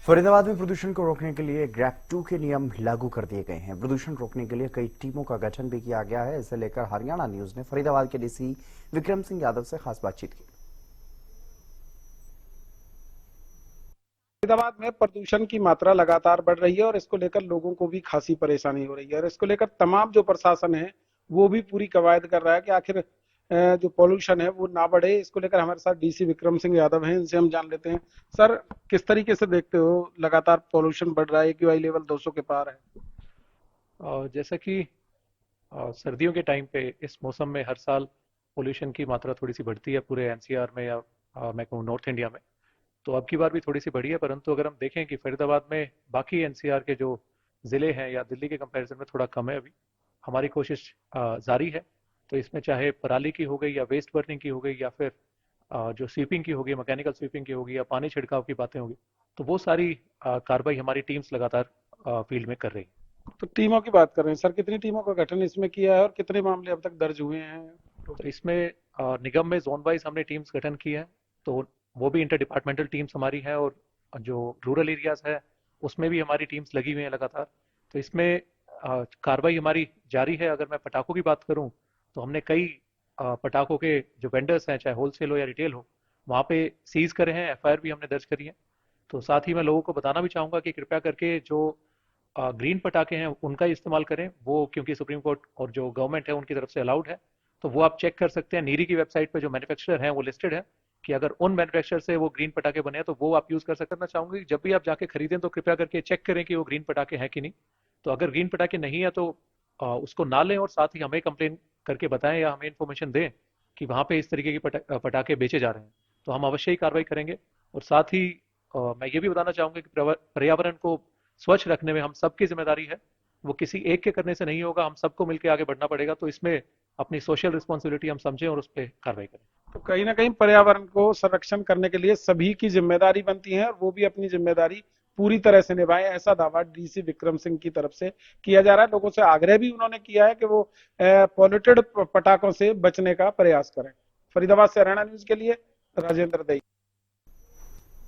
फरीदाबाद में प्रदूषण को रोकने के लिए ग्रैप 2 के नियम लागू कर दिए गए हैं। प्रदूषण रोकने के लिए कई टीमों का गठन भी किया गया है। इसे लेकर हरियाणा न्यूज ने फरीदाबाद के डीसी विक्रम सिंह यादव से खास बातचीत की। फरीदाबाद में प्रदूषण की मात्रा लगातार बढ़ रही है और इसको लेकर लोगों को भी खासी परेशानी हो रही है और इसको लेकर तमाम जो प्रशासन है वो भी पूरी कवायद कर रहा है कि आखिर जो पॉल्यूशन है वो ना बढ़े। इसको लेकर हमारे साथ डीसी विक्रम सिंह यादव हैं, इनसे हम जान लेते हैं। सर, किस तरीके से देखते हो लगातार पॉल्यूशन बढ़ रहा है, एक्यूआई लेवल 200 के पार है? जैसा कि सर्दियों के टाइम पे इस मौसम में हर साल पोल्यूशन की मात्रा थोड़ी सी बढ़ती है पूरे एनसीआर में या मैं कहूँ नॉर्थ इंडिया में। तो अब की बार भी थोड़ी सी बढ़ी है, परंतु अगर हम देखें कि फरीदाबाद में बाकी एनसीआर के जो ज़िले हैं या दिल्ली के कंपैरिजन में थोड़ा कम है। अभी हमारी कोशिश जारी है। तो इसमें चाहे पराली की हो गई या वेस्ट बर्निंग की हो गई या फिर जो स्वीपिंग की होगी, मैकेनिकल स्वीपिंग की होगी या पानी छिड़काव की बातें होगी, तो वो सारी कार्रवाई हमारी टीम्स लगातार फील्ड में कर रही है। तो टीमों की बात कर रहे हैं सर, कितनी टीमों का गठन इसमें किया है और कितने मामले अब तक दर्ज हुए हैं? तो इसमें निगम में जोन वाइज हमने टीम्स गठन की है। तो वो भी इंटर डिपार्टमेंटल टीम्स हमारी हैं और जो रूरल एरियाज है उसमें भी हमारी टीम्स लगी हुई हैं लगातार। तो इसमें कार्रवाई हमारी जारी है। अगर मैं पटाखों की बात करूं तो हमने कई पटाखों के जो वेंडर्स हैं, चाहे होलसेल हो या रिटेल हो, वहाँ पे सीज करे हैं, एफआईआर भी हमने दर्ज करी है। तो साथ ही मैं लोगों को बताना भी चाहूंगा कि कृपया करके जो ग्रीन पटाखे हैं उनका इस्तेमाल करें, वो क्योंकि सुप्रीम कोर्ट और जो गवर्नमेंट है उनकी तरफ से अलाउड है। तो वो आप चेक कर सकते हैं। नीरी की वेबसाइट पे जो मैन्युफैक्चरर हैं वो लिस्टेड है कि अगर उन मैन्युफैक्चरर से वो ग्रीन पटाखे बने हैं तो वो आप यूज कर सकते हैं। मैं चाहूंगी जब भी आप जाके खरीदें तो कृपया करके चेक करें कि वो ग्रीन पटाखे हैं कि नहीं। तो अगर ग्रीन पटाखे नहीं है तो उसको ना लें और साथ ही हमें कंप्लेन करके बताएं या हमें इन्फॉर्मेशन दें कि वहाँ पे इस तरीके के पटाखे बेचे जा रहे हैं। तो हम अवश्य ही कार्रवाई करेंगे। और साथ ही मैं ये भी बताना चाहूंगा कि पर्यावरण को स्वच्छ रखने में हम सबकी जिम्मेदारी है। वो किसी एक के करने से नहीं होगा, हम सबको मिलकर आगे बढ़ना पड़ेगा। तो इसमें अपनी सोशल रिस्पॉन्सिबिलिटी हम समझें और उस पर कार्रवाई करें। तो कहीं ना कहीं पर्यावरण को संरक्षण करने के लिए सभी की जिम्मेदारी बनती है और वो भी अपनी जिम्मेदारी पूरी तरह से निभाएं, ऐसा दावा डीसी विक्रम सिंह की तरफ से किया जा रहा है। लोगों से आग्रह भी उन्होंने किया है कि वो पॉल्यूटेड पटाखों से बचने का प्रयास करें। फरीदाबाद से हरियाणा न्यूज के लिए राजेंद्र दई।